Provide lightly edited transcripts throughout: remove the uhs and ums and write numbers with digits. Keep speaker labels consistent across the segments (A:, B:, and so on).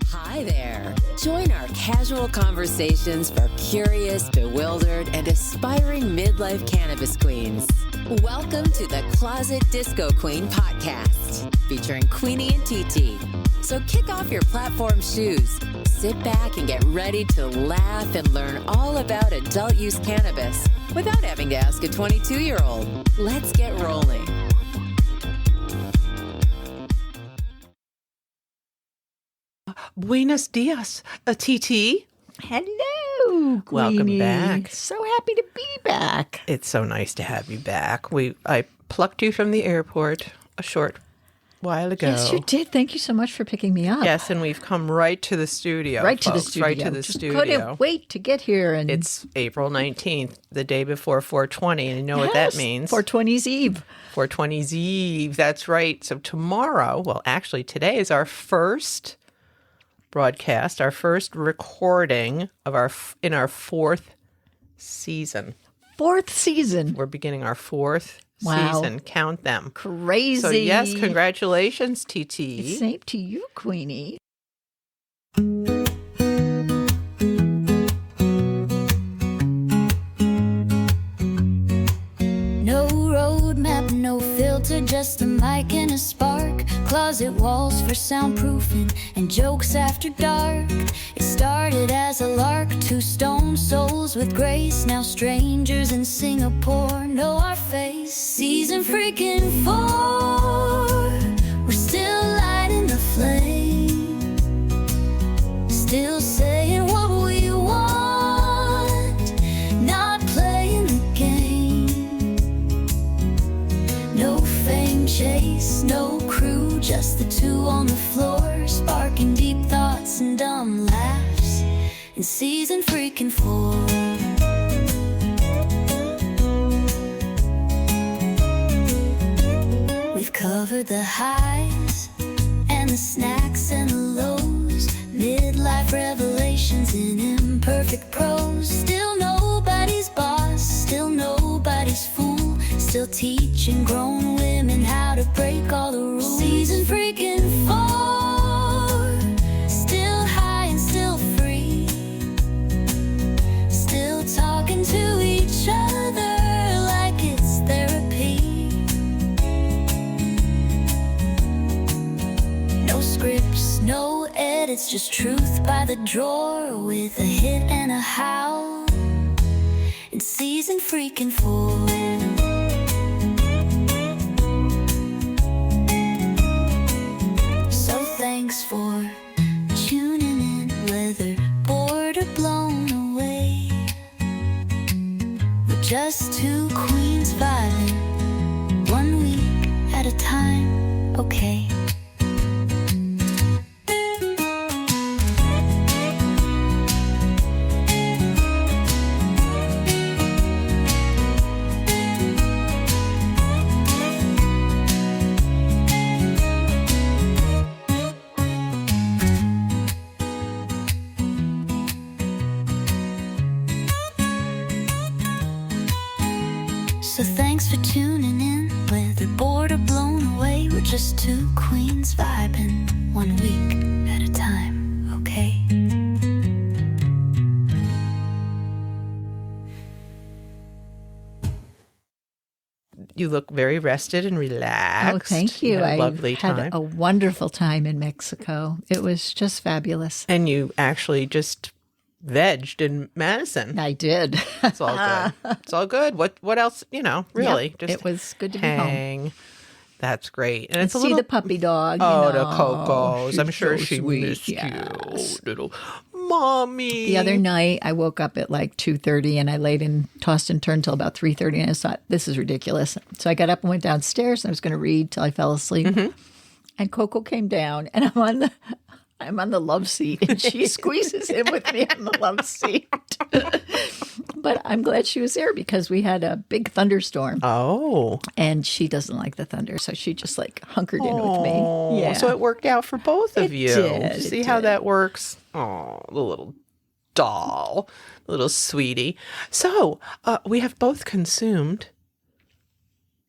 A: Hi there. Join our casual conversations for curious, bewildered, and aspiring midlife cannabis queens. Welcome to the Closet Disco Queen podcast, featuring Queenie and TT. So kick off your platform shoes, sit back and get ready to laugh and learn all about adult use cannabis without having to ask a 22-year-old. Let's get rolling.
B: Buenos dias, TT.
C: Hello, Queenie.
B: Welcome back.
C: So happy to be back.
B: It's so nice to have you back. I plucked you from the airport a short while ago.
C: Yes, you did. Thank you so much for picking me up.
B: Yes, and we've come right to the studio.
C: Right to the
B: folks.
C: studio.
B: Right to the
C: Just
B: studio.
C: couldn't wait to get here. And
B: It's April 19th, the day before 420, and you know what that means.
C: 420's Eve.
B: 420's Eve. That's right. So tomorrow, well, actually today is our first broadcast, our first recording of our fourth season.
C: Fourth season.
B: We're beginning our fourth
C: Wow.
B: season. Count them.
C: Crazy.
B: So yes, congratulations, TT.
C: Same to you, Queenie.
D: No roadmap, no filter, just a mic and a spark. Closet walls for soundproofing and jokes after dark. It started as a lark, two stone souls with grace. Now strangers in Singapore know our face. Season freaking 4, we're still lighting the flame, still saying what we want, not playing the game. No fame chase, no crew, just the two on the floor, sparking deep thoughts and dumb laughs in season freaking 4. We've covered the highs and the snacks and the lows, midlife revelations in imperfect prose. Still nobody's boss, still nobody's fool, still teaching grown women how to break all the rules. Season freaking 4, still high and still free, still talking to each other like it's therapy. No scripts, no edits, just truth by the drawer with a hit and a howl. It's season freaking 4. So thanks for tuning in, whether bored or blown away. We're just two queens vibing, 1 week at a time, okay. So thanks for tuning in, whether bored or blown away. We're just two queens vibing, 1 week at a time, okay?
B: You look very rested and relaxed.
C: Oh, thank you.
B: had a
C: I
B: lovely time.
C: had a wonderful time in Mexico. It was just fabulous.
B: And you actually just vegged in Madison.
C: I did.
B: It's all good. It's all good. What else? Really,
C: Yep,
B: just
C: it was good to be home.
B: hang. That's great. And
C: And
B: it's a
C: see
B: little.
C: the puppy dog.
B: Oh,
C: you
B: the
C: know.
B: Cocos. I'm
C: She's
B: sure
C: so
B: she
C: sweet,
B: missed
C: yes.
B: you, little mommy.
C: The other night, I woke up at like 2:30 and I laid and tossed and turned till about 3:30, and I thought, this is ridiculous. So I got up and went downstairs and I was going to read till I fell asleep.
B: Mm-hmm.
C: And Coco came down and I'm on the love seat and she squeezes in with me on the love seat. But I'm glad she was there because we had a big thunderstorm
B: Oh.
C: and she doesn't like the thunder. So she just like hunkered in with
B: Oh,
C: me. Yeah.
B: So it worked out for both of
C: It
B: you.
C: did,
B: See
C: it
B: how
C: did.
B: that works? Oh, the little doll, little sweetie. So we have both consumed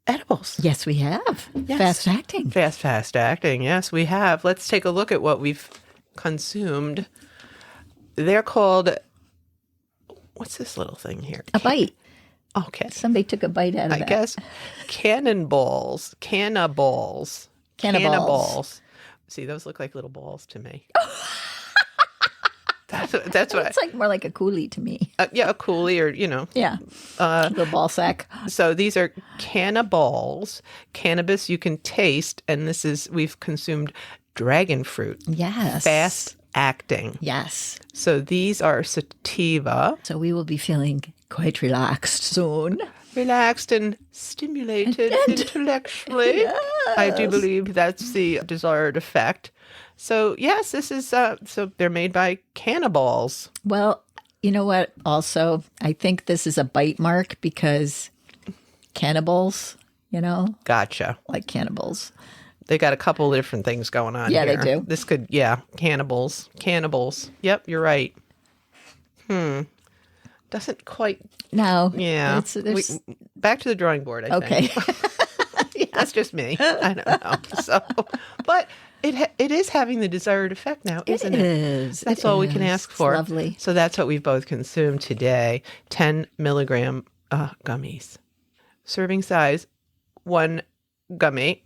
B: edibles.
C: Yes, we have.
B: Yes.
C: Fast acting.
B: Fast acting. Yes, we have. Let's take a look at what we've consumed. They're called, what's this little thing here?
C: A bite.
B: Okay.
C: Somebody took a bite out of
B: I
C: that.
B: guess cannonballs. Cannaballs.
C: Cannaballs.
B: See, those look like little balls to me. That's what
C: It's like more like a coolie to me.
B: yeah, a coolie or,
C: Yeah. The ball sack.
B: So these are cannaballs. Cannabis you can taste, and we've consumed dragon fruit.
C: Yes.
B: Fast acting.
C: Yes.
B: So these are sativa.
C: So we will be feeling quite relaxed soon.
B: Relaxed and stimulated intellectually. I do believe that's the desired effect. So yes, this is so they're made by cannibals.
C: Well, you know what? Also, I think this is a bite mark because cannibals,
B: Gotcha.
C: like cannibals.
B: They got a couple of different things going on
C: Yeah,
B: here.
C: they do.
B: This could, cannibals. Yep, you're right. Doesn't quite,
C: No.
B: yeah. Back to the drawing board, I think.
C: Okay.
B: That's just me. I don't know. So, but it is having the desired effect now, isn't it?
C: It is.
B: That's all we can ask for.
C: It's lovely.
B: So that's what we've both consumed today. 10 milligram gummies. Serving size, 1 gummy.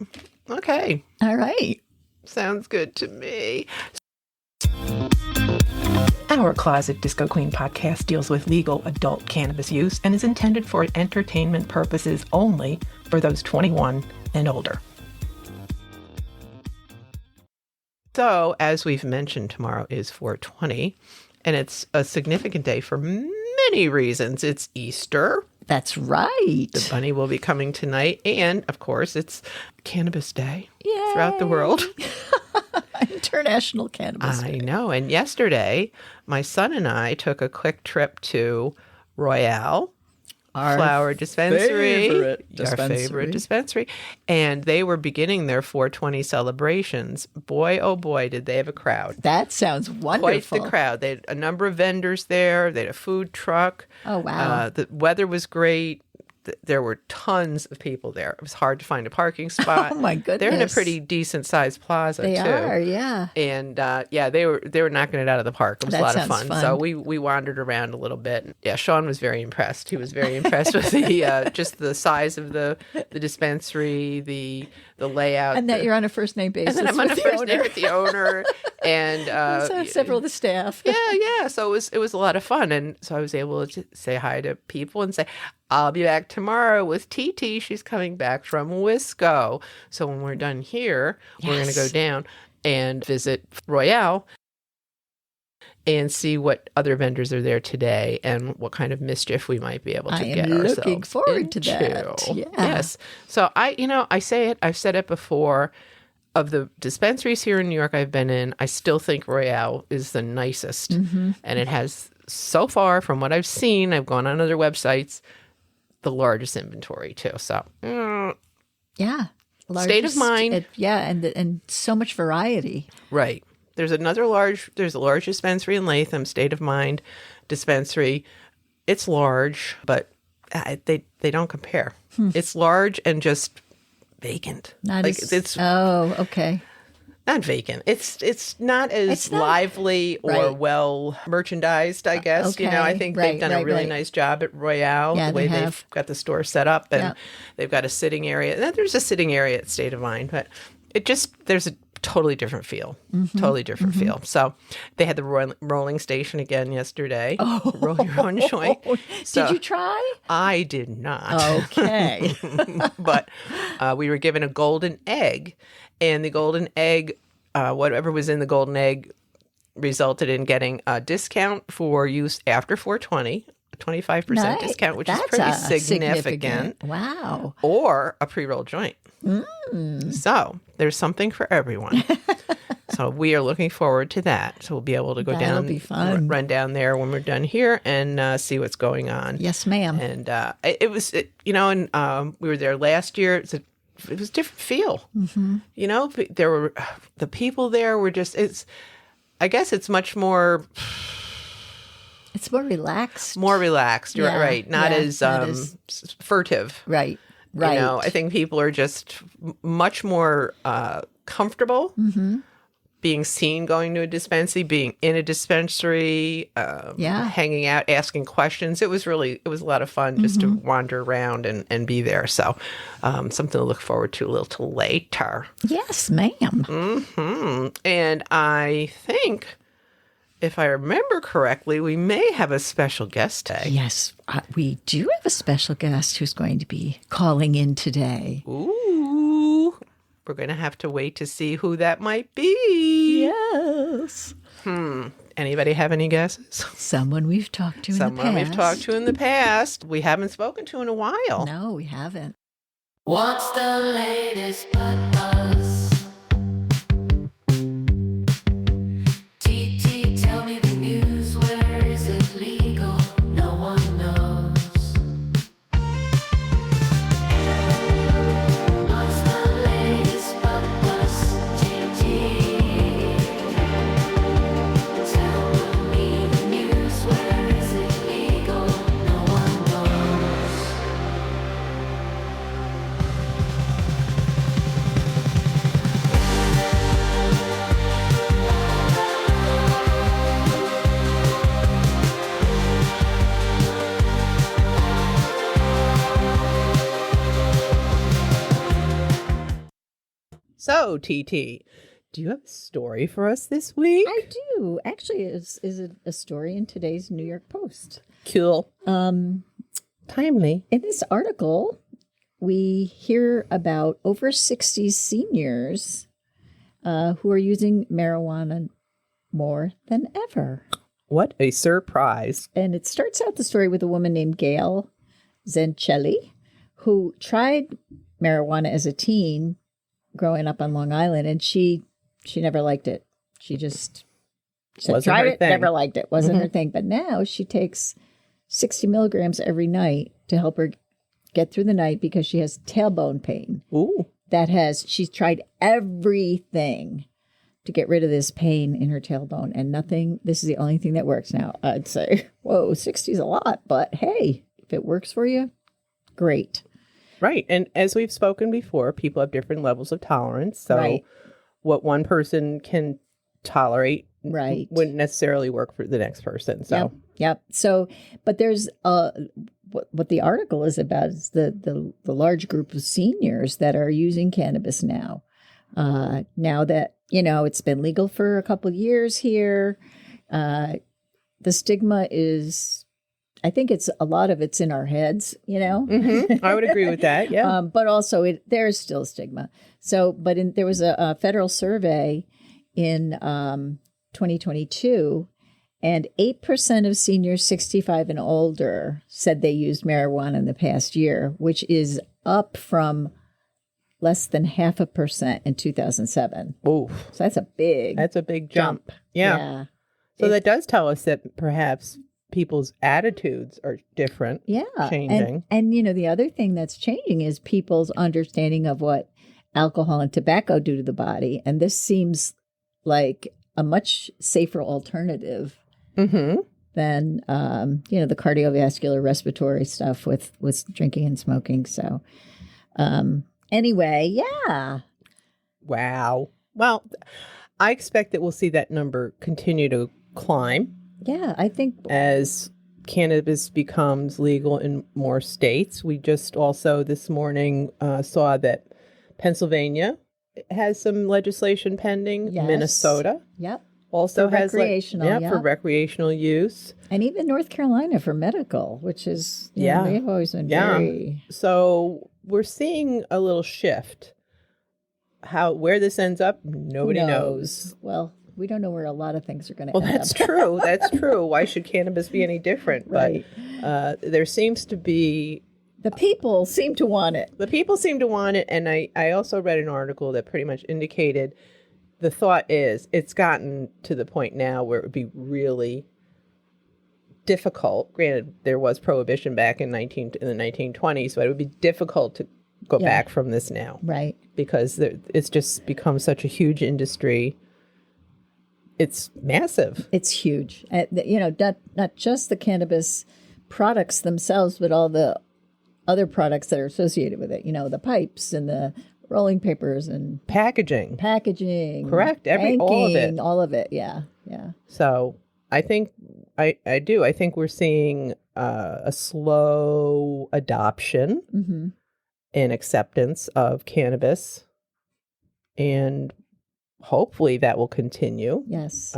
B: Okay.
C: All right.
B: Sounds good to me.
E: Our Closet Disco Queen podcast deals with legal adult cannabis use and is intended for entertainment purposes only for those 21 and older.
B: So, as we've mentioned, tomorrow is 4/20, and it's a significant day for many reasons. It's Easter.
C: That's right.
B: The bunny will be coming tonight. And, of course, it's Cannabis Day
C: Yay.
B: throughout the world.
C: International Cannabis
B: I
C: Day.
B: know. And yesterday, my son and I took a quick trip to Royale
C: Our
B: Flower Dispensary.
C: favorite
B: Our favorite dispensary. And they were beginning their 4/20 celebrations. Boy, oh boy, did they have a crowd.
C: That sounds wonderful.
B: Quite the crowd. They had a number of vendors there. They had a food truck.
C: Oh, wow.
B: The weather was great. There were tons of people there. It was hard to find a parking spot.
C: Oh, my
B: They're in a
C: goodness.
B: pretty decent sized plaza
C: They
B: too.
C: are, yeah.
B: And they were knocking it out of the park. It was
C: That
B: a lot of
C: sounds
B: fun.
C: fun.
B: So we wandered around a little bit. Yeah, Sean was very impressed. He was very impressed with the just the size of the dispensary, the layout,
C: And that you're on a first name basis.
B: and then I'm on a
C: with the
B: first name
C: owner.
B: with the owner, and
C: So several of the staff.
B: yeah. So it was a lot of fun, and so I was able to say hi to people and say, I'll be back tomorrow with TT. She's coming back from Wisco. So when we're done here, we're going to go
C: Yes.
B: down and visit Royale and see what other vendors are there today and what kind of mischief we might be able to
C: I am
B: get
C: looking
B: ourselves
C: forward to
B: into.
C: that. Yeah.
B: Yes. So I say it. I've said it before. Of the dispensaries here in New York I've been in, I still think Royale is the nicest.
C: Mm-hmm.
B: And it has, so far, from what I've seen, I've gone on other websites, the largest inventory too. So,
C: Yeah.
B: State of mind.
C: And so much variety.
B: right. There's a large dispensary in Latham, State of Mind dispensary. It's large, but they don't compare. It's large and just vacant.
C: Not
B: like
C: as,
B: it's
C: oh, okay.
B: not vacant. It's not as
C: It's not-
B: lively or
C: Right.
B: well merchandised, I guess. I
C: Okay.
B: think
C: Right,
B: they've done a
C: right,
B: really
C: right.
B: nice job at Royale,
C: Yeah,
B: the way
C: they
B: they've
C: have.
B: got the store set up, and
C: Yeah.
B: they've got a sitting area. And there's a sitting area at State of Mind, but there's a totally different feel.
C: Mm-hmm.
B: Totally different feel. So they had the rolling station again yesterday.
C: Oh.
B: Roll your own joint. So
C: Did you try?
B: I did not.
C: Okay.
B: But we were given a golden egg, and the golden egg, whatever was in the golden egg, resulted in getting a discount for use after 4/20, a 25%
C: Nice.
B: discount, which is
C: That's
B: pretty
C: a
B: significant,
C: Wow.
B: or a pre-roll joint. So there's something for everyone. So we are looking forward to that. So we'll be able to go
C: That'll
B: down,
C: be fun.
B: run down there when we're done here and see what's going on.
C: Yes, ma'am.
B: And we were there last year. It was a different feel. Mm-hmm. There were the people there were just. I guess it's much more
C: It's more relaxed.
B: relaxed. You're
C: Yeah,
B: right. Not
C: yeah,
B: as
C: not as-
B: furtive.
C: Right. Right.
B: I think people are just much more comfortable. Mm-hmm. being seen going to a dispensary, being in a dispensary, hanging out, asking questions. It was a lot of fun just to wander around and be there. So something to look forward to a little later.
C: Yes, ma'am.
B: And I think, if I remember correctly, we may have a special guest today.
C: Yes, we do have a special guest who's going to be calling in today.
B: Ooh. We're going to have to wait to see who that might be.
C: Yes.
B: Anybody have any guesses?
C: Someone we've talked to in the past.
B: Someone we've talked to in the past. We haven't spoken to in a while.
C: No, we haven't.
D: What's the latest buzz? TT, tell me the news. Where is it legal? No one knows. What's the latest buzz? TT, tell me the news. Where is it legal? No one knows.
B: So, TT, do you have a story for us this week?
C: I do. Actually, is it a story in today's New York Post?
B: Cool. Timely.
C: In this article, we hear about over 60 seniors who are using marijuana more than ever.
B: What a surprise.
C: And it starts out the story with a woman named Gail Zancelli, who tried marijuana as a teen growing up on Long Island, and she never liked it. She just
B: Wasn't
C: tried
B: her
C: it,
B: thing.
C: never liked it. Wasn't her thing. But now she takes 60 milligrams every night to help her get through the night because she has tailbone pain.
B: Ooh.
C: She's tried everything to get rid of this pain in her tailbone, and nothing. This is the only thing that works now. I'd say, whoa, 60 is a lot, but hey, if it works for you, great.
B: Right. And as we've spoken before, people have different levels of tolerance. So
C: Right.
B: what one person can tolerate
C: Right.
B: wouldn't necessarily work for the next person. So
C: Yep. So, but there's what the article is about is the large group of seniors that are using cannabis now. Now that, it's been legal for a couple of years here, the stigma is, I think a lot of it's in our heads,
B: I would agree with that. Yeah.
C: but also there's still stigma. So, but there was a federal survey in 2022, and 8% of seniors 65 and older said they used marijuana in the past year, which is up from less than 0.5% in 2007.
B: Ooh,
C: So that's a big
B: jump. Yeah. So that does tell us that perhaps people's attitudes are different.
C: Yeah.
B: Changing.
C: And the other thing that's changing is people's understanding of what alcohol and tobacco do to the body. And this seems like a much safer alternative
B: Mm-hmm.
C: than, the cardiovascular respiratory stuff with drinking and smoking. So anyway, yeah.
B: Wow. Well, I expect that we'll see that number continue to climb
C: Yeah, I think
B: as cannabis becomes legal in more states. We just also this morning saw that Pennsylvania has some legislation pending.
C: Yes.
B: Minnesota
C: Yep.
B: also
C: For
B: has
C: recreational,
B: for recreational use.
C: And even North Carolina for medical, which is, they've always been very...
B: So we're seeing a little shift. Where this ends up, nobody knows.
C: Well, we don't know where a lot of things are going to
B: Well,
C: end
B: that's
C: up.
B: true. That's true. Why should cannabis be any different?
C: Right.
B: But there seems to be...
C: The people seem to want it.
B: The people seem to want it. And I also read an article that pretty much indicated the thought is it's gotten to the point now where it would be really difficult. Granted, there was prohibition back in the 1920s, but it would be difficult to go back from this now.
C: Right.
B: Because it's just become such a huge industry. It's massive.
C: It's huge. Not just the cannabis products themselves, but all the other products that are associated with it. The pipes and the rolling papers and
B: packaging.
C: packaging. All of it. Yeah.
B: So I think I do. I think we're seeing a slow adoption and acceptance of cannabis, and hopefully that will continue.
C: Yes.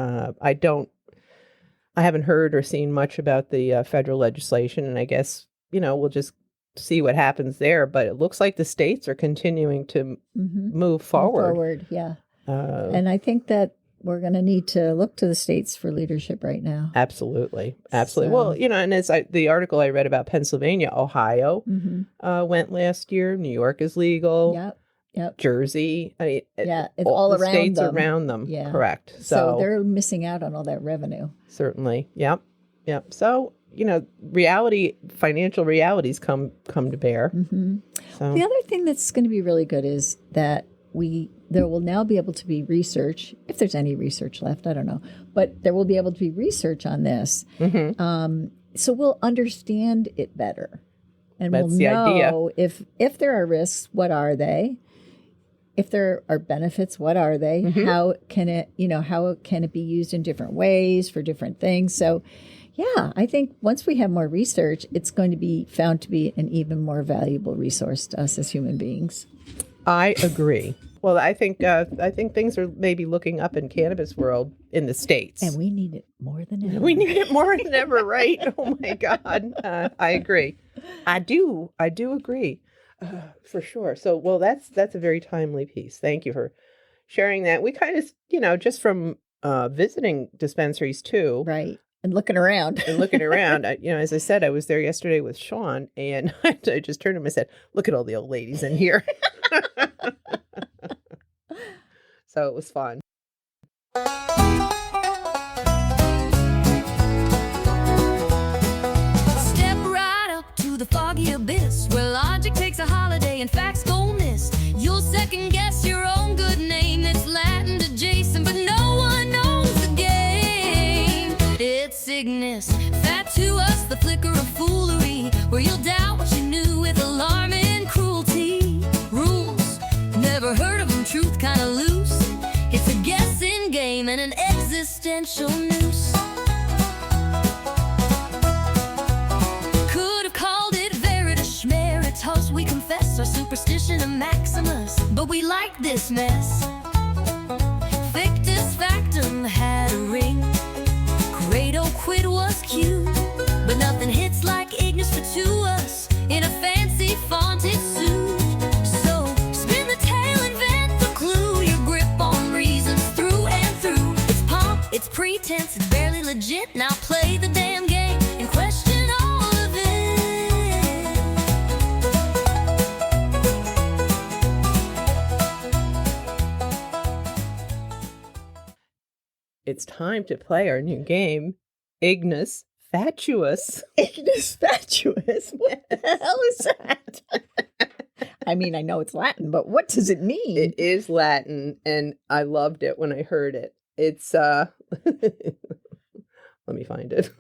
B: I haven't heard or seen much about the federal legislation, and I guess, we'll just see what happens there. But it looks like the states are continuing to move forward.
C: Yeah. And I think that we're going to need to look to the states for leadership right now.
B: Absolutely.
C: So-
B: Well, and as the article I read about Pennsylvania, Ohio went last year. New York is legal.
C: Yep.
B: Jersey. I mean,
C: It's all
B: the
C: around
B: states
C: them.
B: around them.
C: Yeah.
B: Correct.
C: So they're missing out on all that revenue.
B: Certainly. Yep. So, financial realities come to bear. So
C: The other thing that's going to be really good is that there will now be able to be research, if there's any research left, I don't know, but there will be able to be research on this. So we'll understand it better. And
B: That's
C: we'll
B: the
C: know
B: idea.
C: if there are risks, what are they? If there are benefits, what are they? How can it be used in different ways for different things? So yeah, I think once we have more research, it's going to be found to be an even more valuable resource to us as human beings.
B: I agree. Well, I think things are maybe looking up in cannabis world in the States.
C: And we need it more than ever.
B: We need it more than ever, right? Oh my God. I agree. I do agree. For sure. So, well, that's a very timely piece. Thank you for sharing that. We kind of, just from visiting dispensaries too.
C: Right. And looking around.
B: As I said, I was there yesterday with Sean, and I just turned to him and said, "Look at all the old ladies in here." So it was fun.
D: Step right up to the foggy abyss where logic takes a holiday and facts go missed. You'll second guess your own good name that's Latin to Jason, but no one knows the game. It's Cygnus, fat to us, the flicker of foolery, where you'll doubt what you knew with alarming cruelty. Rules, never heard of them, truth kinda loose. It's a guessing game and an existential noose. Could have called it Veritas Schmeritas. We confess our superstition of Maximus, but we like this mess. Fictus factum had a ring. Credo quid was cute, but nothing hits like Ignis Fatuus in a fancy fonted suit. So spin the tale, invent the clue. Your grip on reasons through and through. It's pomp, it's pretense, it's barely legit. Now play the damn game and question all of it.
B: It's time to play our new game, Ignis Fatuus.
C: Ignis Fatuus? What the hell is that? I mean, I know it's Latin, but what does it mean?
B: It is Latin, and I loved it when I heard it. It's let me find it.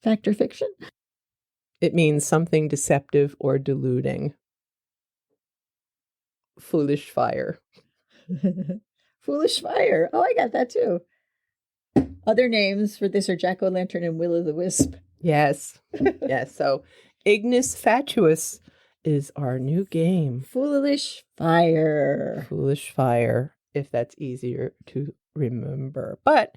C: Fact or fiction?
B: It means something deceptive or deluding. Foolish fire.
C: Foolish fire. Oh, I got that too. Other names for this are Jack-o'-lantern and Will-o'-the-wisp.
B: Yes. Yes. So Ignis Fatuus is our new game.
C: Foolish fire.
B: Foolish fire, if that's easier to remember. But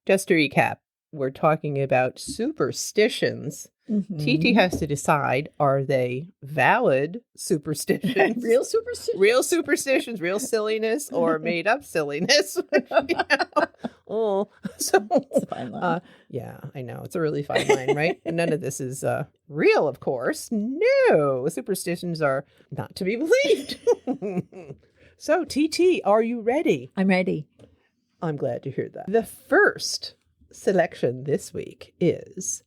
B: just to recap, we're talking about superstitions. TT has to decide, are they valid superstitions?
C: Real superstition?
B: Real superstitions, real silliness, or made up silliness? Oh, so
C: It's a fine line.
B: yeah, I know. It's a really fine line, right? And none of this is real, of course. No, superstitions are not to be believed. So, TT, are you ready?
C: I'm ready.
B: I'm glad to hear that. The first selection this week is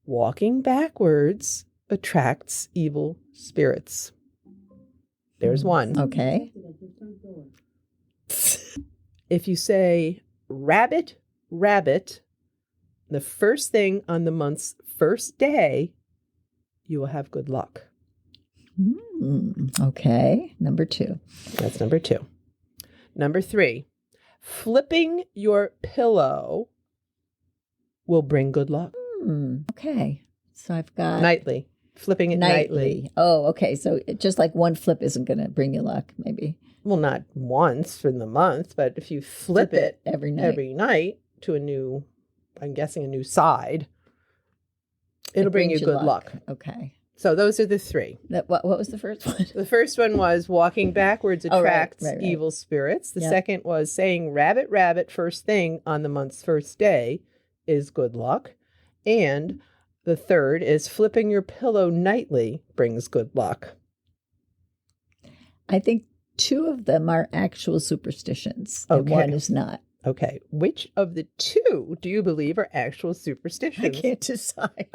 B: walking backwards attracts evil spirits. There's one.
C: Okay.
B: If you say rabbit, rabbit, the first thing on the month's first day, you will have good luck.
C: Okay. Number 2.
B: That's number 2. Number 3, flipping your pillow will bring good luck.
C: Okay. So I've got
B: Nightly. Flipping it nightly.
C: Oh, okay. So just like one flip isn't going to bring you luck, maybe.
B: Well, not once in the month, but if you flip it
C: every
B: night to a new, I'm guessing a new side, it'll bring you good luck.
C: Okay.
B: So those are the 3.
C: What was the first one?
B: The first one was walking backwards attracts
C: right.
B: evil spirits. The
C: Yep.
B: second was saying rabbit, rabbit first thing on the month's first day is good luck. And the third is flipping your pillow nightly brings good luck.
C: I think 2 of them are actual superstitions, and
B: Okay.
C: one is not.
B: Okay. Which of the 2 do you believe are actual superstitions?
C: I can't decide.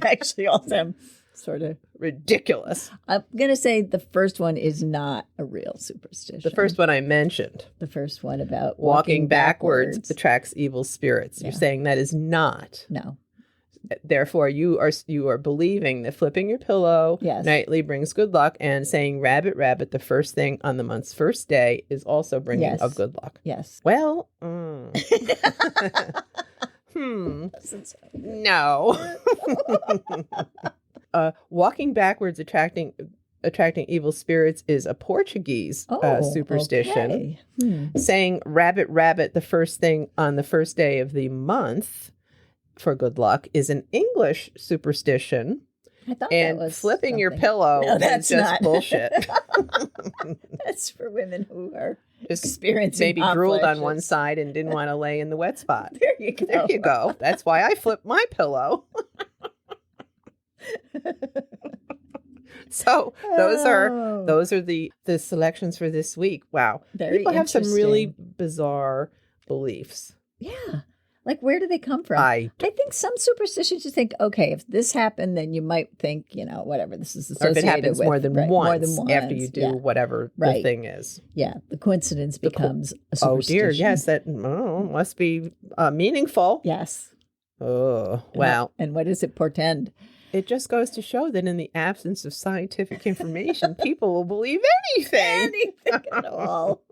C: Actually, all of them sort of
B: Ridiculous.
C: I'm going to say the first one is not a real superstition.
B: The first one I mentioned,
C: The first one about
B: walking backwards attracts evil spirits. You're
C: Yeah.
B: saying that is not.
C: No.
B: Therefore, you are believing that flipping your pillow
C: Yes.
B: nightly brings good luck, and saying rabbit, rabbit the first thing on the month's first day is also bringing
C: Yes.
B: of good luck.
C: Yes.
B: Well, no. Walking backwards attracting evil spirits is a Portuguese superstition.
C: Okay.
B: Saying rabbit, rabbit the first thing on the first day of the month for good luck is an English superstition.
C: I thought
B: And
C: that was
B: flipping your
C: something.
B: pillow
C: No,
B: is
C: that's
B: just
C: not.
B: bullshit.
C: That's for women who are
B: Just
C: experiencing
B: maybe
C: hot
B: drooled on
C: flashes.
B: one side and didn't want to lay in the wet spot.
C: There you go.
B: There you go. That's why I flip my pillow. So those are the selections for this week. Wow.
C: Very
B: People have some really
C: interesting.
B: bizarre beliefs.
C: Yeah. Like, where do they come from?
B: I
C: think some superstitions you think, okay, if this happened, then you might think, whatever, this is
B: Or
C: associated
B: if it happens
C: with.
B: more than
C: right,
B: once after you do
C: Yeah.
B: whatever the
C: Right.
B: thing is.
C: Yeah, the coincidence becomes a
B: Oh
C: superstition.
B: dear, yes, that must be meaningful.
C: Yes.
B: Oh, wow.
C: And what does it portend?
B: It just goes to show that in the absence of scientific information, people will believe anything.
C: Anything at all.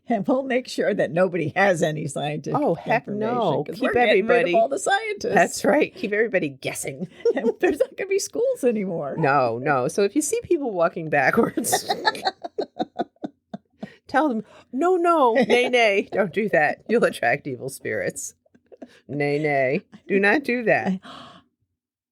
C: And we'll make sure that nobody has any scientific
B: Oh, heck no.
C: information, 'cause
B: Keep
C: we're getting rid
B: everybody-
C: of all the scientists.
B: That's right. Keep everybody guessing.
C: And there's not going to be schools anymore.
B: No. So if you see people walking backwards, tell them, no, nay, don't do that. You'll attract evil spirits. Nay, do not do that.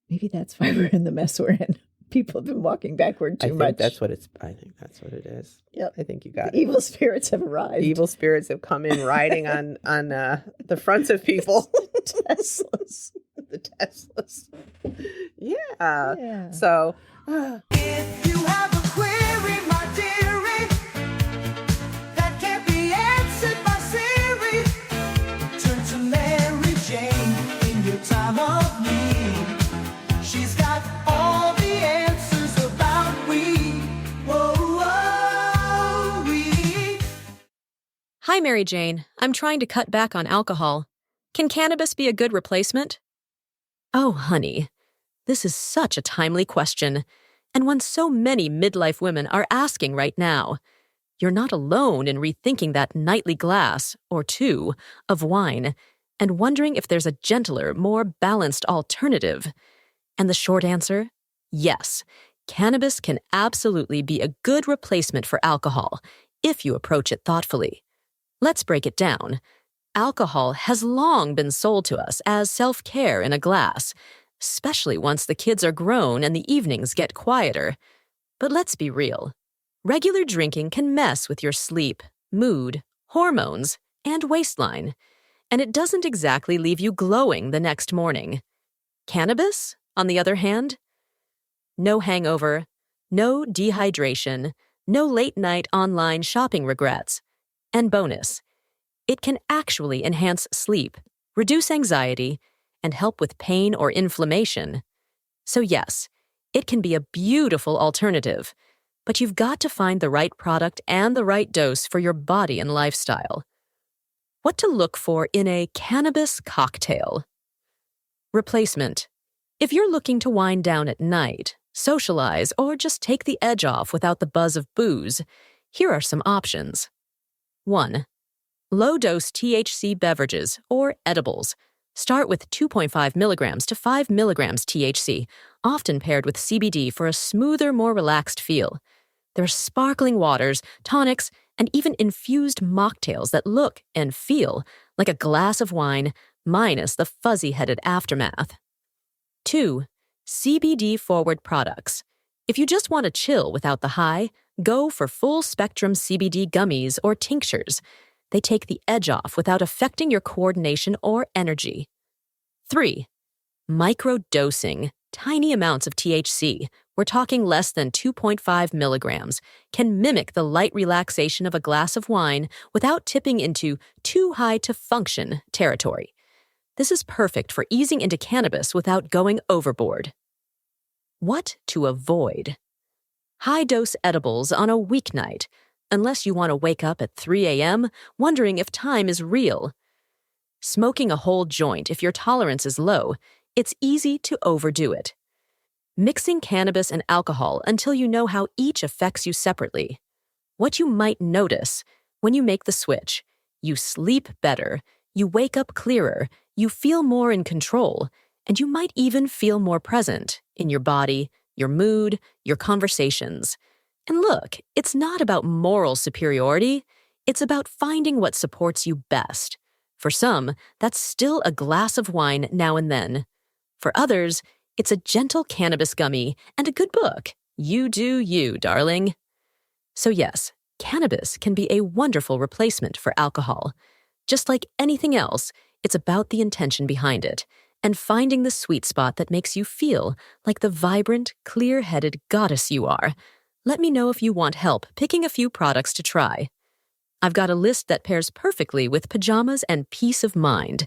C: Maybe that's why we're in the mess we're in. People have been walking backward too much.
B: I think that's what it is.
C: Yep.
B: I think you got
C: The
B: it.
C: evil spirits have arrived.
B: Evil spirits have come in riding on the fronts of people.
C: Teslas.
B: The Teslas. Yeah.
C: Yeah.
B: So
F: If you have a query, my dearie, that can't be answered by Siri, turn to Mary Jane in your time of need. She's got all the answers about we. Whoa, we.
G: Hi, Mary Jane. I'm trying to cut back on alcohol. Can cannabis be a good replacement? Oh, honey, this is such a timely question, and one so many midlife women are asking right now. You're not alone in rethinking that nightly glass, or 2, of wine, and wondering if there's a gentler, more balanced alternative. And the short answer? Yes. Cannabis can absolutely be a good replacement for alcohol, if you approach it thoughtfully. Let's break it down. Alcohol has long been sold to us as self-care in a glass, especially once the kids are grown and the evenings get quieter. But let's be real. Regular drinking can mess with your sleep, mood, hormones, and waistline, and it doesn't exactly leave you glowing the next morning. Cannabis, on the other hand? No hangover, no dehydration, no late-night online shopping regrets. And bonus, it can actually enhance sleep, reduce anxiety, and help with pain or inflammation. So yes, it can be a beautiful alternative, but you've got to find the right product and the right dose for your body and lifestyle. What to look for in a cannabis cocktail? Replacement. If you're looking to wind down at night, socialize, or just take the edge off without the buzz of booze, here are some options. 1. Low-dose THC beverages or edibles. Start with 2.5 milligrams to 5 milligrams THC, often paired with CBD for a smoother, more relaxed feel. There are sparkling waters, tonics, and even infused mocktails that look and feel like a glass of wine minus the fuzzy-headed aftermath. 2. CBD-forward products. If you just want to chill without the high, go for full-spectrum CBD gummies or tinctures. They take the edge off without affecting your coordination or energy. 3. Microdosing. Tiny amounts of THC, we're talking less than 2.5 milligrams, can mimic the light relaxation of a glass of wine without tipping into too high to function territory. This is perfect for easing into cannabis without going overboard. What to avoid? High-dose edibles on a weeknight, unless you want to wake up at 3 a.m. wondering if time is real. Smoking a whole joint if your tolerance is low, it's easy to overdo it. Mixing cannabis and alcohol until you know how each affects you separately. What you might notice when you make the switch: you sleep better, you wake up clearer, you feel more in control, and you might even feel more present in your body, your mood, your conversations. And look, it's not about moral superiority. It's about finding what supports you best. For some, that's still a glass of wine now and then. For others, it's a gentle cannabis gummy and a good book. You do you, darling. So yes, cannabis can be a wonderful replacement for alcohol. Just like anything else, it's about the intention behind it and finding the sweet spot that makes you feel like the vibrant, clear-headed goddess you are. Let me know if you want help picking a few products to try. I've got a list that pairs perfectly with pajamas and peace of mind.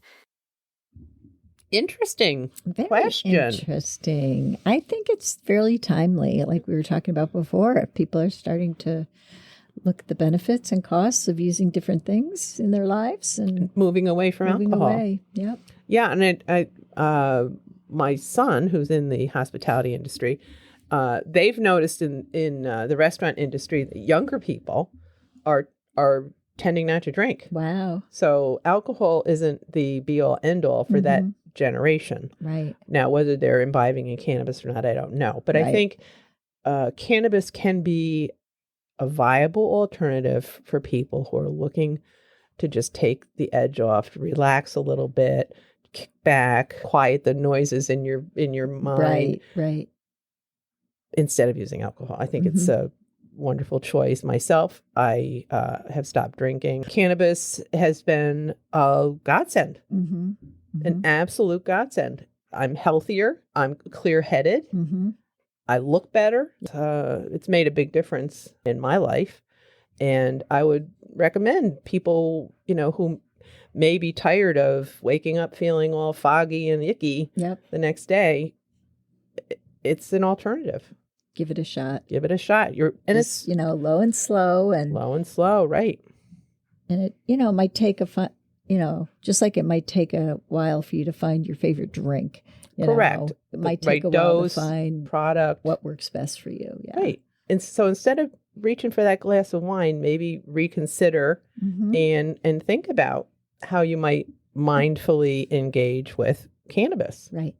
B: Interesting
C: Very
B: question.
C: interesting. I think it's fairly timely, like we were talking about before. If people are starting to look at the benefits and costs of using different things in their lives and
B: Moving away from
C: moving
B: alcohol.
C: away. Yep.
B: Yeah, and my son, who's in the hospitality industry, they've noticed in the restaurant industry that younger people are tending not to drink.
C: Wow.
B: So alcohol isn't the be-all, end-all for that generation.
C: Right.
B: Now, whether they're imbibing in cannabis or not, I don't know. But I
C: Right.
B: think cannabis can be a viable alternative for people who are looking to just take the edge off, to relax a little bit, kick back, quiet the noises in your mind,
C: Right. Right.
B: instead of using alcohol. I think it's a wonderful choice. Myself, I have stopped drinking. Cannabis has been a godsend,
C: Mm-hmm.
B: an absolute godsend. I'm healthier. I'm clear-headed.
C: Mm-hmm.
B: I look better. It's made a big difference in my life. And I would recommend people, who may be tired of waking up feeling all foggy and icky
C: Yep.
B: the next day. It's an alternative.
C: Give it a shot.
B: Give it a shot.
C: It's low and slow, and
B: low and slow, right?
C: and it might take just like it might take a while for you to find your favorite drink.
B: Correct.
C: It might
B: The
C: take
B: right
C: a while
B: dose,
C: to find
B: product.
C: what works best for you. Yeah.
B: Right. And so instead of reaching for that glass of wine, maybe reconsider
C: Mm-hmm.
B: and think about how you might mindfully engage with cannabis.
C: Right.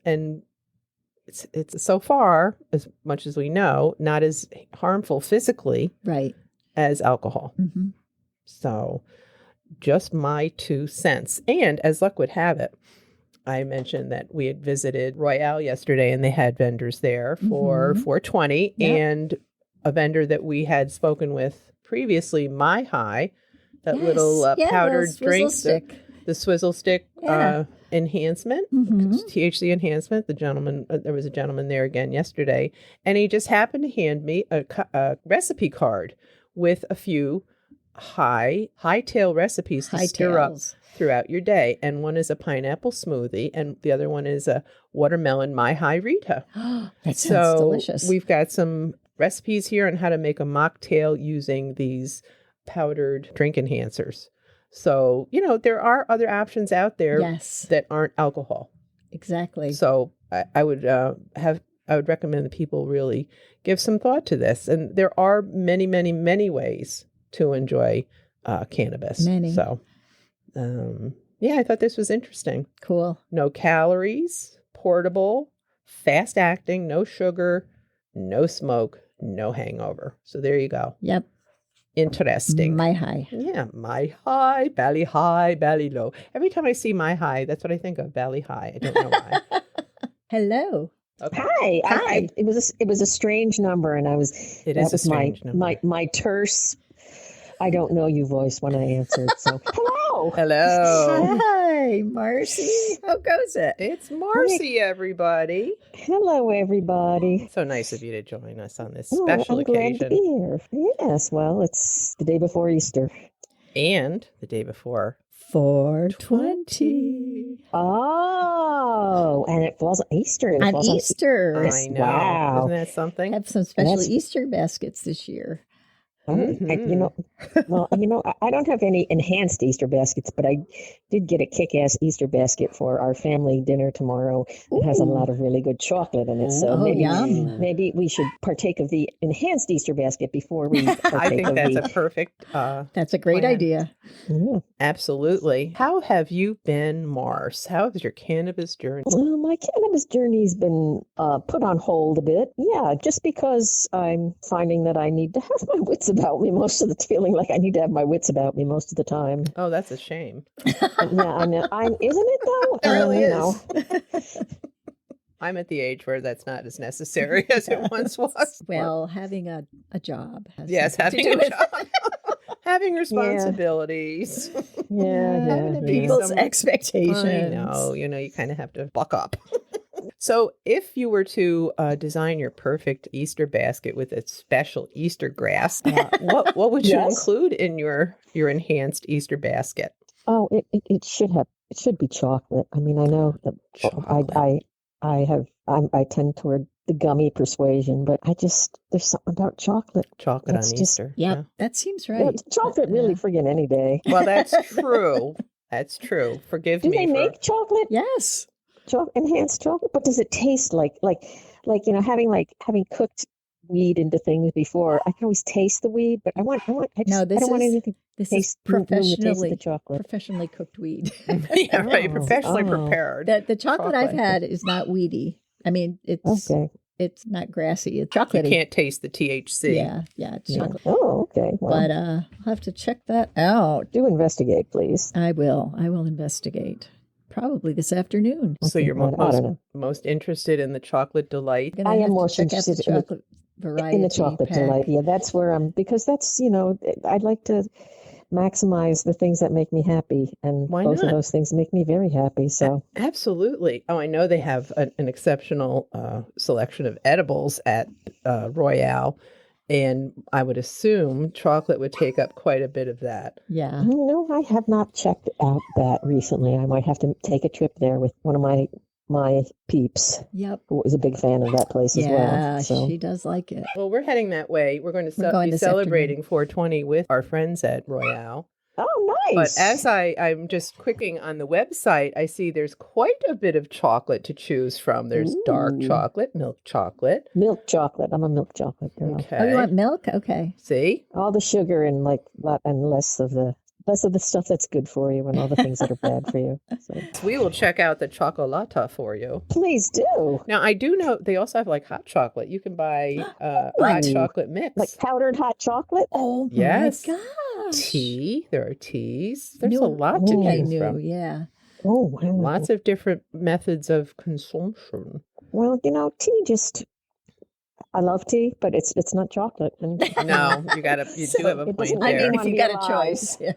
B: And it's so far, as much as we know, not as harmful physically
C: Right.
B: as alcohol.
C: Mm-hmm.
B: So just my 2 cents. And as luck would have it, I mentioned that we had visited Royale yesterday and they had vendors there for 420
C: Yep.
B: and a vendor that we had spoken with previously, My High, that little powdered
C: the
B: drink,
C: stick.
B: the swizzle stick
C: Yeah.
B: enhancement,
C: Mhm.
B: THC enhancement. The gentleman, there was a gentleman there again yesterday, and he just happened to hand me a recipe card with a few high-tail recipes to stir up
C: Hightails.
B: throughout your day. And one is a pineapple smoothie, and the other one is a watermelon My High Rita.
C: That sounds
B: So
C: delicious.
B: we've got some recipes here on how to make a mocktail using these powdered drink enhancers. So, there are other options out there
C: Yes.
B: that aren't alcohol.
C: Exactly.
B: So I would I would recommend that people really give some thought to this. And there are many, many, many ways to enjoy cannabis.
C: Many.
B: So, yeah, I thought this was interesting.
C: Cool.
B: No calories, portable, fast acting, no sugar, no smoke, no hangover. So there you go.
C: Yep.
B: Interesting.
C: My high.
B: Yeah, my high, belly low. Every time I see my high, that's what I think of, belly high. I don't know why.
C: Hello.
B: Okay.
H: Hi. It was a strange number, and
B: It is a strange number.
H: My terse, I don't know you voice when I answered. So hello.
B: Hello.
C: Hi, Marcy. How goes it?
B: It's Marcy, everybody.
H: Hello, everybody.
B: So nice of you to join us on this
H: Oh,
B: special
H: I'm glad to
B: occasion.
H: be here. Yes, well, it's the day before Easter.
B: And the day before
C: 420.
H: Oh, and it falls on Easter. And it
C: On
H: falls on
C: Easter.
B: I know.
H: Wow.
B: Isn't that something?
C: Have some special
H: That's-
C: Easter baskets this year.
H: Oh, I don't have any enhanced Easter baskets, but I did get a kick-ass Easter basket for our family dinner tomorrow. It has a lot of really good chocolate in it, so
C: Oh,
H: maybe
C: yum.
H: we should partake of the enhanced Easter basket before we partake
B: I think
H: of
B: that's
H: the.
B: a perfect
C: That's a great
B: plan.
C: idea.
H: Yeah.
B: Absolutely. How have you been, Mars? How has your cannabis journey?
H: Well, my cannabis journey's been put on hold a bit. Yeah, just because I'm finding that I need to have my wits about me most of the feeling like I need to have my wits about me most of the time.
B: Oh, that's a shame.
H: Yeah, I know. Isn't it though?
B: It really
H: You
B: is.
H: know.
B: I'm at the age where that's not as necessary as it once was.
C: Well, having a job. Has
B: Yes,
C: something
B: having
C: to
B: a
C: do with
B: job. Having responsibilities.
H: Yeah,
B: Having to be
C: people's
B: some-
C: expectations.
B: I know, you kind of have to buck up. So if you were to design your perfect Easter basket with a special Easter grass, what would you
H: Yes.
B: include in your enhanced Easter basket?
H: Oh, it should be chocolate. I mean, I know that
B: Chocolate.
H: I tend toward the gummy persuasion, but there's something about chocolate.
B: Chocolate
H: That's
B: on
H: just-
B: Easter.
C: Yep, that seems
H: Yeah,
C: right.
H: chocolate really friggin' any day.
B: Well, that's true. That's true. Forgive
H: Do
B: me
H: they
B: for
H: make chocolate?
C: Yes.
H: Enhanced chocolate, but does it taste like having cooked weed into things before? I can always taste the weed, but I don't want anything
C: This
H: to
C: is
H: taste ruin the taste of the chocolate.
C: professionally cooked weed.
B: yeah, right.
H: Oh,
B: Professionally
H: oh.
B: prepared.
C: The chocolate I've had is not weedy. I mean,
H: Okay.
C: it's not grassy. It's
B: You
C: chocolatey.
B: can't taste the THC.
C: Yeah, it's
H: Yeah.
C: chocolate.
H: Oh, okay. Well,
C: But I'll have to check that out.
H: do investigate, please.
C: I will investigate. Probably this afternoon.
B: So you're
H: I don't know.
B: most interested in the chocolate delight.
C: Gonna
H: I am
C: have to
H: more
C: check out the
H: interested in the-
C: chocolate variety
H: In the chocolate
C: pack.
H: delight, yeah, that's where because that's I'd like to maximize the things that make me happy, and
B: Why
H: both
B: not?
H: of those things make me very happy. So
B: Absolutely. Oh, I know they have an exceptional selection of edibles at Royale, and I would assume chocolate would take up quite a bit of that.
C: Yeah.
H: I have not checked out that recently. I might have to take a trip there with one of my peeps,
C: Yep.
H: who was a big fan of that place as
C: Yeah,
H: well. So
C: she does like it.
B: Well, we're heading that way. We're going to
C: We're going
B: be
C: this
B: celebrating 420 with our friends at Royale.
H: oh,
B: But
H: nice.
B: as I'm just clicking on the website, I see there's quite a bit of chocolate to choose from. There's dark
H: Ooh.
B: chocolate, milk chocolate.
H: Milk chocolate. I'm a milk chocolate girl.
B: Okay.
C: Oh, you want milk? Okay.
B: See?
H: All the sugar and less of the stuff that's good for you and all the things that are bad for you. So
B: We will check out the chocolata for you.
H: please do.
B: Now, I do know they also have like hot chocolate. You can buy hot
H: What?
B: chocolate mix.
H: Like powdered hot chocolate.
C: Oh
B: Yes.
C: my gosh.
B: Tea. There are teas. There's
C: New-
B: a lot to
C: I
B: choose
C: knew,
B: from.
C: yeah.
H: Oh, wow.
B: Lots of different methods of consumption.
H: Well, tea just. I love tea, but it's not chocolate. And
B: No, you do have a
H: it
B: point
H: doesn't-
C: I
B: there.
C: mean, if
H: wanna
C: you
H: be
C: got a
H: alive.
C: choice. Yeah.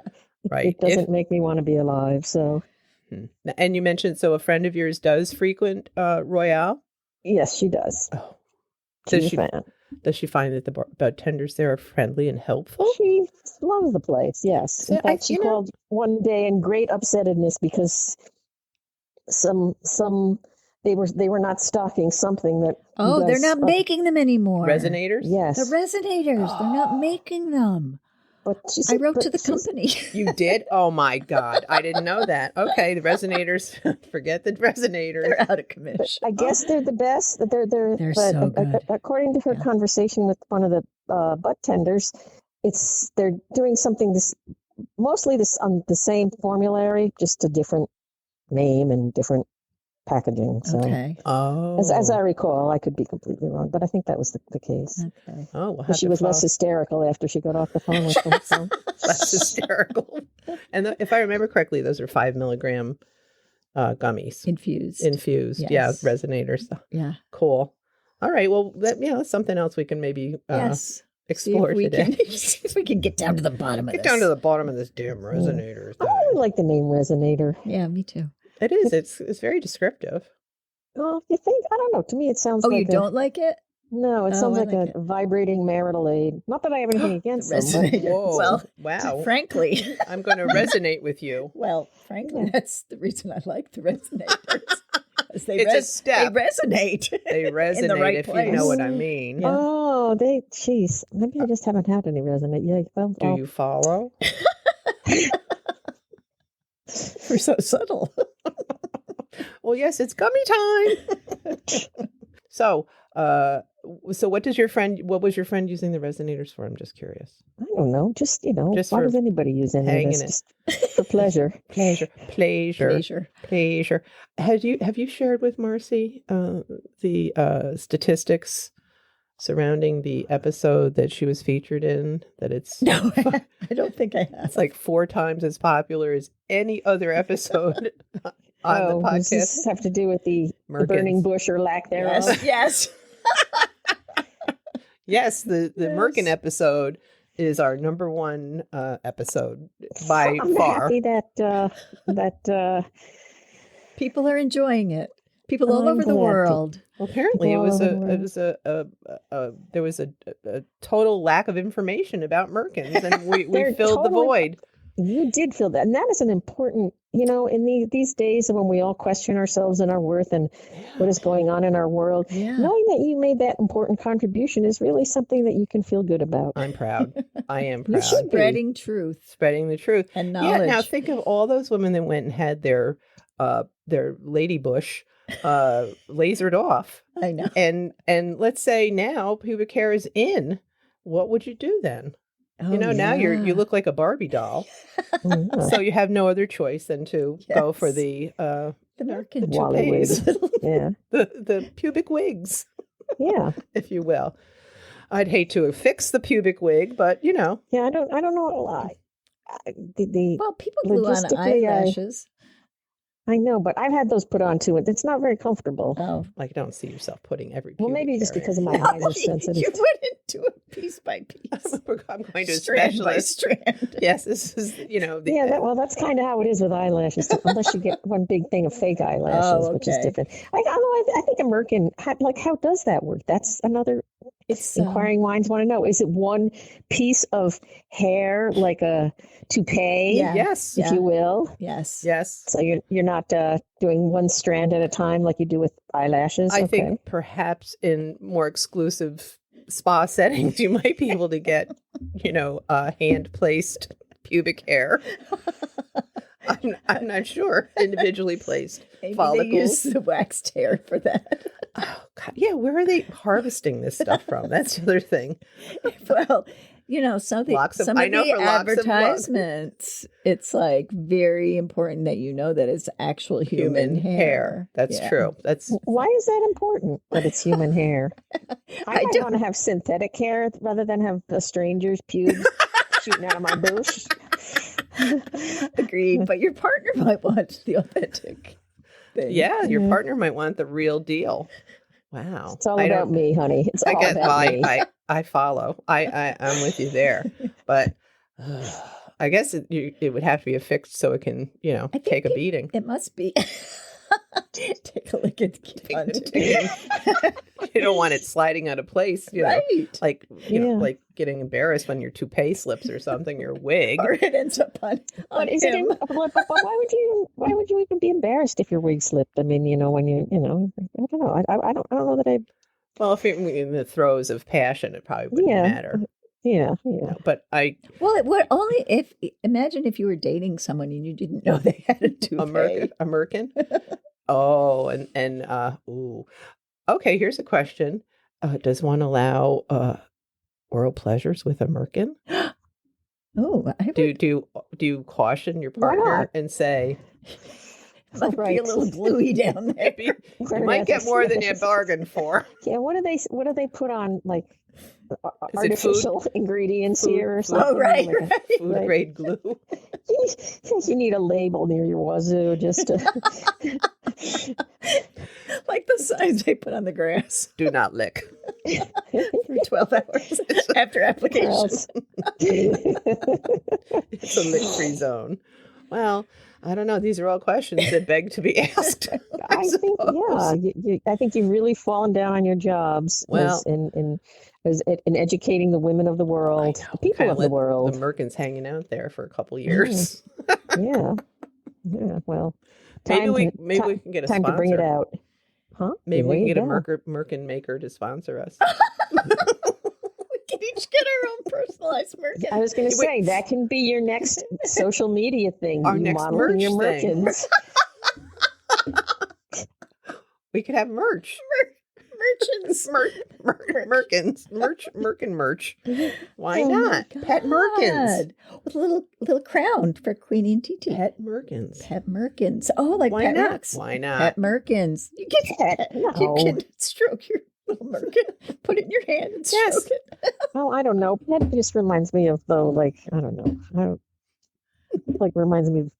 B: Right.
H: It doesn't make me want to be alive. So
B: And you mentioned, so a friend of yours does frequent Royale.
H: yes, she does.
B: Oh,
H: She's
B: does
H: a
B: she?
H: fan.
B: Does she find that the bartenders there are friendly and helpful?
H: She loves the place. Yes.
B: So
H: In fact, she
B: you know-
H: called one day in great upsetness because some they were not stocking something that.
C: Oh, they're
H: does-
C: not making them anymore.
B: Resonators?
H: Yes.
C: The resonators. They're not making them.
H: But she
C: I
H: said,
C: wrote
H: but
C: to the
H: she's-
C: company.
B: You did? Oh my God. I didn't know that. Okay. The resonators, forget the resonators.
C: They're out of commission.
H: I guess they're the best. They're
C: They're
H: but
C: so good.
H: according to her conversation with one of the butt tenders, they're doing something mostly on the same formulary, just a different name and different packaging. So
C: Okay.
B: Oh.
H: as I recall, I could be completely wrong, but I think that was the case.
C: Okay.
B: Oh, we'll
H: But
B: have
H: she
B: to
H: was less
B: follow.
H: hysterical after she got off the phone with them. So.
B: Less hysterical. And if I remember correctly, those are 5 milligram gummies.
C: Infused.
B: Infused.
C: Yes.
B: Yeah. Resonators.
C: Yeah.
B: Cool. All right. Well, that's something else we can maybe
C: Yes.
B: explore
C: see if
B: today.
C: see if we can get down to the bottom of
B: Get
C: this.
B: down to the bottom of this damn resonator
H: I
B: thing.
H: really like the name resonator.
C: Yeah, me too.
B: It is. It's very descriptive.
H: Well, you think? I don't know. To me, it sounds
C: Oh,
H: like
C: you don't like it?
H: No, it
C: Oh,
H: sounds
C: I
H: like
C: like
H: a vibrating marital aid. Not that I have anything against them. But
C: Resonator.
B: Whoa.
C: Well,
B: Wow.
C: frankly,
B: I'm going to resonate with you.
C: frankly, that's the reason I like the resonators. 'Cause They
B: It's a step.
C: They resonate.
B: They resonate
C: right
B: if you
C: place.
B: know what I mean.
C: Yeah.
H: Oh, jeez. Maybe I just haven't had any resonate. Yeah, well,
B: Do you follow?
C: We're so subtle.
B: Well, yes, it's gummy time. So what was your friend using the resonators for? I'm just curious.
H: I don't know. Just,
B: Just
H: why
B: for
H: does anybody use any of
B: hanging
H: this? Just for pleasure.
B: Pleasure. Have you shared with Marcy the statistics surrounding the episode that she was featured in? That it's
C: No, I don't think I have.
B: it's like 4 times as popular as any other episode on the
H: Does
B: podcast.
H: this have to do with the
B: Merkins.
H: burning bush or lack thereof?
C: Yes.
B: Yes, the Merkin episode is our number 1 episode by
H: I'm
B: far.
H: happy that
C: People are enjoying it. People all
H: I'm
C: over the
H: glad to-
C: world.
B: Well, apparently
H: Well,
B: there was a total lack of information about Merkins, and we
H: They're
B: filled the
H: totally-
B: void.
H: you did feel that. And that is an important, in these days when we all question ourselves and our worth and what is going on in our world,
C: Yeah.
H: knowing that you made that important contribution is really something that you can feel good about.
B: I'm proud. I am
H: You
B: proud.
H: should be.
C: Spreading truth
B: Spreading the truth.
C: and
B: Yeah.
C: knowledge.
B: Now think of all those women that went and had their lady bush lasered off,
C: I know.
B: and let's say now pubic hair is in. What would you do then?
C: Oh,
B: Now you
C: yeah.
B: look like a Barbie doll.
H: Mm,
B: So you have no other choice than to go for
C: Yes.
B: the
C: The Merkins.
H: Wally
B: toupees,
H: yeah.
B: the pubic wigs,
H: Yeah.
B: if you will. I'd hate to affix the pubic wig, but
H: Yeah. I don't know a lot.
C: Well, people glue on
H: Logistically,
C: eyelashes.
H: I know, but I've had those put on too. It's not very comfortable.
C: Oh.
B: like don't see yourself putting every.
H: Well,
B: pubic
H: maybe just
B: hair
H: because
B: in.
H: of my eyes are sensitive.
C: You went into it piece by piece.
B: I'm going to a
C: Strand by
B: specialist.
C: strand.
B: Yes, this is the
H: Yeah, that's kind of how it is with eyelashes, too, unless you get one big thing of fake eyelashes, which is
C: okay.
H: different. I think a Merkin, how does that work? That's another
C: It's
H: inquiring minds want to know. Is it one piece of hair, like a toupee,
C: Yeah.
B: Yes,
H: if you will?
C: yes.
B: yes.
H: So you're not doing one strand at a time like you do with eyelashes?
B: I
H: Okay.
B: think perhaps in more exclusive spa settings, you might be able to get, hand placed pubic hair. I'm not sure. Individually placed
C: Maybe they
B: follicles.
C: use the waxed hair for that.
B: Oh, God. Yeah, where are they harvesting this stuff from? That's the other thing.
C: Well, some
B: Locks of-
C: of
B: I know
C: the
B: for locks of love.
C: advertisements, it's like very important that you know that it's actual human hair.
B: That's
C: Yeah.
B: true. That's
H: Why is that important that it's human hair? I might
C: don't-
H: want to have synthetic hair rather than have a stranger's pubes shooting out of my bush.
C: Agreed, but your partner might want the authentic thing.
B: yeah. Your partner might want the real deal. Wow,
H: It's all
B: I
H: about
B: don't-
H: me, honey. It's all
B: I get.
H: about me.
B: I follow. I'm with you there, but I guess it would have to be affixed so it can
C: think
B: take a beating.
C: It must be. Take a look at
B: You don't want it sliding out of place,
C: right?
B: like
H: Yeah.
B: like getting embarrassed when your toupee slips or something, your wig.
C: Or it ends up on
H: But is it?
C: him.
H: But why would you even be embarrassed if your wig slipped? I mean, when I don't know. I don't know that I.
B: Well, if you're in the throes of passion, it probably wouldn't
H: Yeah.
B: matter.
H: Yeah.
B: But
C: Well, it would only if imagine if you were dating someone and you didn't know they had a toupee.
B: a merkin. Oh, and ooh. Okay, here's a question. Does one allow oral pleasures with a merkin?
C: Oh, I would,
B: Do you caution your
H: Why
B: partner
H: not?
B: and say
C: might be
H: Right.
C: a little gluey down there.
B: you might get more than you bargained for?
H: Yeah, what do they put on, like
B: Is it
H: artificial ingredients here or
B: food-
H: something?
C: Oh, right,
H: Like
C: right.
B: Food
H: Right.
B: grade glue.
H: You need a label near your wazoo just to.
C: Like the signs they put on the grass
B: Do not lick.
C: for 12 hours after application.
H: Gross.
B: It's a lick-free zone. Well, I don't know. These are all questions that beg to be asked.
H: I think, I think you've really fallen down on your jobs
B: Well-
H: in educating the women of the world, the people
B: Kinda
H: of the
B: let
H: world.
B: The Merkins hanging out there for a couple years.
H: Yeah. Well,
B: Maybe we
H: to-
B: we can get a
H: time
B: sponsor.
H: to bring it out. Huh?
B: Maybe we can
H: There
B: get
H: you
B: a
H: go.
B: Merkin maker to sponsor us.
C: We can each get our own personalized merkin.
H: I was going to say that can be your next social media thing.
B: Our
H: you
B: next
H: modeling your
B: merch thing.
H: Merkins.
B: We could have merch.
C: Merchants.
B: Merkins. Merkin merch. Why
C: Oh my
B: not? Pet Merkins.
C: God. With a little crown for Queenie and TT.
B: Pet Merkins.
C: Pet Merkins. Oh, like
B: Why
C: pet
B: not?
C: rocks.
B: Why not?
C: Pet Merkins. You get
H: No.
C: you can stroke your little merkin, put it in your hand and
B: Yes.
C: stroke it.
H: Well, I don't know. Pet just reminds me of, though, like, I don't know. Reminds me of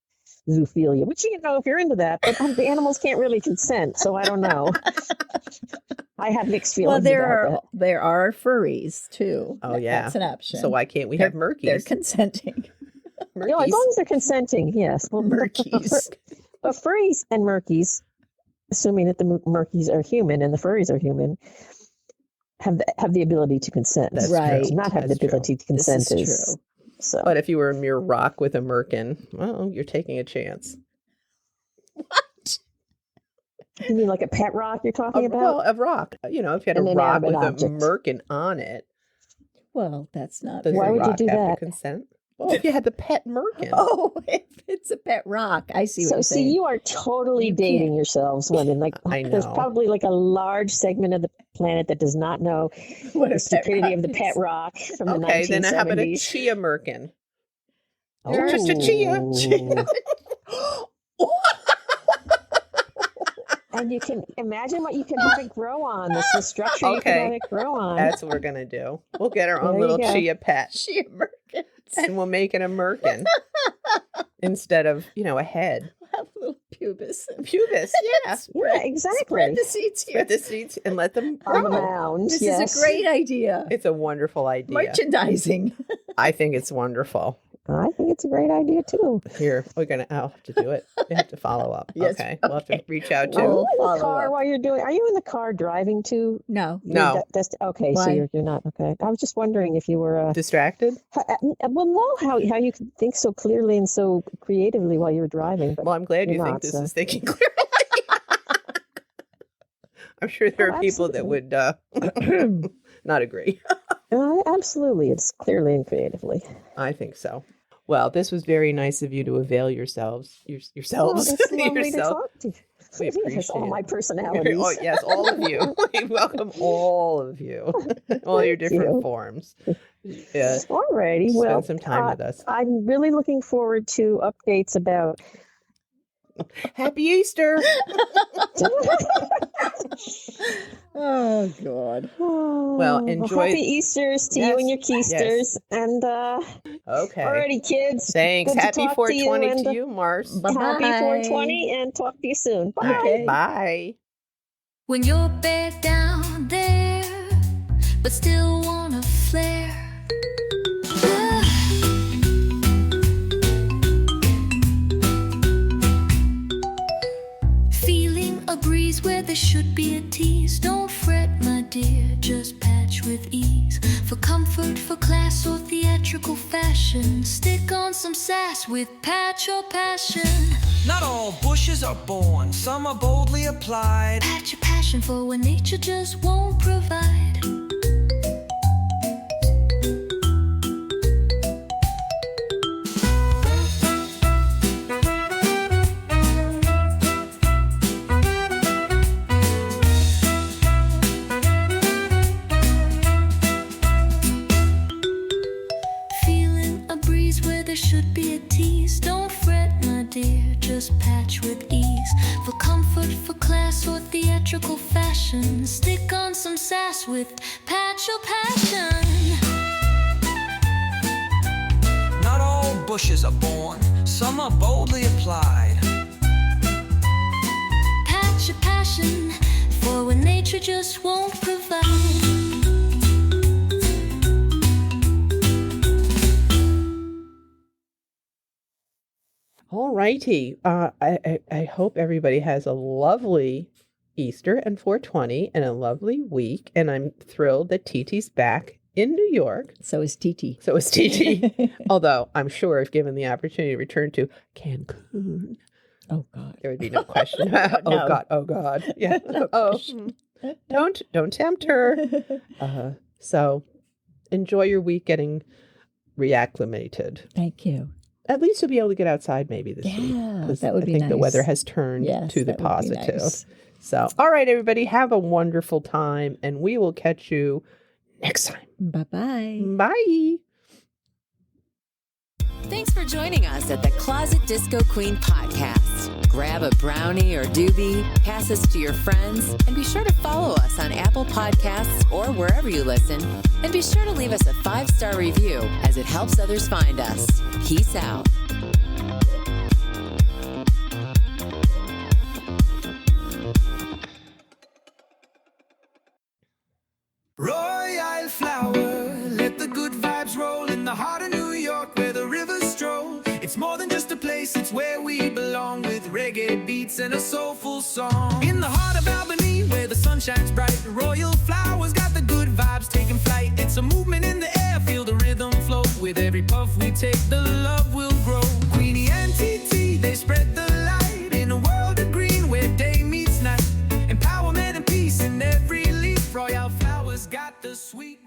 H: zoophilia, which, if you're into that, but the animals can't really consent, so I don't know. I have mixed feelings
C: Well,
H: about
C: there are furries too.
B: Oh, yeah.
C: That's an option.
B: So why can't we have
C: They're
B: Merkies?
C: consenting.
H: that. As long as they're consenting, yes. Well,
C: Merkies.
H: But furries and Merkies, assuming that the Merkies are human and the furries are human, have the ability to consent.
B: That's
C: Right.
B: true.
H: To not have
B: That's
H: the ability to
C: This
H: consent
C: is true.
H: So.
B: But if you were a mere rock with a Merkin, well, you're taking a chance.
C: What?
H: You mean like a pet rock you're talking
B: Well,
H: about?
B: a rock. If you had
H: An
B: a rock with
H: inanimate
B: a
H: object.
B: Merkin on it,
C: Well, that's not.
B: does
H: Why
B: the
H: would you
B: rock
H: do
B: have
H: that?
B: to consent? Well, if you had the pet Merkin.
C: Oh, if it's a pet rock, I see what
H: So
C: you're saying.
H: you are totally
C: You
H: dating
C: can't.
H: yourselves, women. Like
B: I
H: there's
B: know.
H: probably like a large segment of the planet that does not know
C: What
H: the
C: a pet
H: stupidity of the
C: rock
H: pet
C: is.
H: rock from the 1970s.
B: Okay, then how about a Chia Merkin?
H: Oh.
B: Just a Chia.
H: And you can imagine what you can have it grow on. The structure you can
B: Okay.
H: have it grow on.
B: That's what we're going to do. We'll get our own
H: There you
B: little
H: go.
B: Chia pet
C: She Merkins.
B: and we'll make it a Merkin instead of, a head.
C: Have a little pubis.
B: Pubis, yeah.
H: Yeah, exactly.
C: Spread the seeds here.
B: Spread the seeds and let them
H: On the
B: grow.
H: mound.
C: This
H: yes.
C: is a great idea.
B: It's a wonderful idea.
C: Merchandising.
B: I think it's wonderful.
H: I think it's a great idea too.
B: Here, I'll have to do it. You have to follow up.
C: Yes,
B: Okay. We'll have to
C: okay.
B: reach out
H: Are
B: to.
H: you
C: We'll
H: in the
C: follow
H: car
C: up.
H: while you're doing? Are you in the car driving too?
C: No.
B: No.
H: Okay, so
C: Why?
H: you're not okay. I was just wondering if you were.
B: Distracted?
H: Well, no. How you could think so clearly and so creatively while you were driving? But
B: Well, I'm glad you
H: you're
B: think
H: not,
B: this
H: so.
B: is thinking clearly. I'm sure there are people that would not agree.
H: Absolutely, it's clearly and creatively.
B: I think so. Well, this was very nice of you to avail yourselves.
H: Oh,
B: Yourselves.
H: that's lovely to
B: Yourself.
H: talk to.
B: We
H: Yes,
B: appreciate
H: all my
B: it.
H: personalities.
B: Oh, yes, all of you. We welcome all of you. All your
H: Thank
B: different
H: you.
B: forms. Yeah.
H: Alrighty,
B: Spend
H: well,
B: some time with us.
H: I'm really looking forward to updates about.
B: Happy Easter.
C: Oh, God.
H: Well,
B: enjoy-
H: Happy Easters to
B: Yes,
H: you and your
B: yes.
H: keisters, and
B: Okay.
H: alrighty, kids.
B: Thanks.
H: Good to
B: Happy
H: talk to you,
B: 420
H: and,
B: to you, Mars.
C: Bye-bye.
H: Happy 420, and talk to you soon. Bye.
B: All right,
C: Okay.
B: bye.
D: When you're bed down there, but still wanna flare. Feeling a breeze where there should be a tease. Don't fret, my dear, just patch with ease. For comfort, for class, or theatrical fashion, stick on some sass with patch or passion.
F: Not all bushes are born, some are boldly applied.
D: Patch your passion for when nature just won't provide. fashion. Stick on some sass with patch your passion.
F: Not all bushes are born, some are boldly applied.
D: Patch your passion for when nature just won't provide.
B: All righty. I hope everybody has a lovely Easter and 420 and a lovely week. And I'm thrilled that TT's back in New York.
C: So is TT.
B: So is TT. Although I'm sure if given the opportunity to return to Cancun,
C: Oh, God.
B: there would be no question.
C: No.
B: Oh God. Oh God. Yeah. Oh, don't tempt her. So enjoy your week getting reacclimated.
C: Thank you.
B: At least you'll be able to get outside maybe this week.
C: Yeah,
B: 'Cause
C: that would
B: I
C: be
B: think the
C: nice.
B: weather has turned
C: Yes,
B: to the
C: that would be
B: positive.
C: nice.
B: So, all right, everybody, have a wonderful time, and we will catch you next time.
C: Bye-bye.
B: Bye.
A: Thanks for joining us at the Closet Disco Queen podcast. Grab a brownie or doobie, pass us to your friends, and be sure to follow us on Apple Podcasts or wherever you listen. And be sure to leave us a 5-star review as it helps others find us. Peace out.
F: Royal flower, let the good vibes roll in the heart of New York where the rivers stroll. It's more than just a place, it's where we belong with reggae beats and a soulful song. In the heart of Albany where the sun shines bright, Royal flowers got the good vibes taking flight. It's a movement in the air, feel the rhythm flow. With every puff we take, the love will grow. Queenie and TT, they spread the light in a world of green where day meets night. Empowerment and peace in every leaf. Royal flowers got the sweet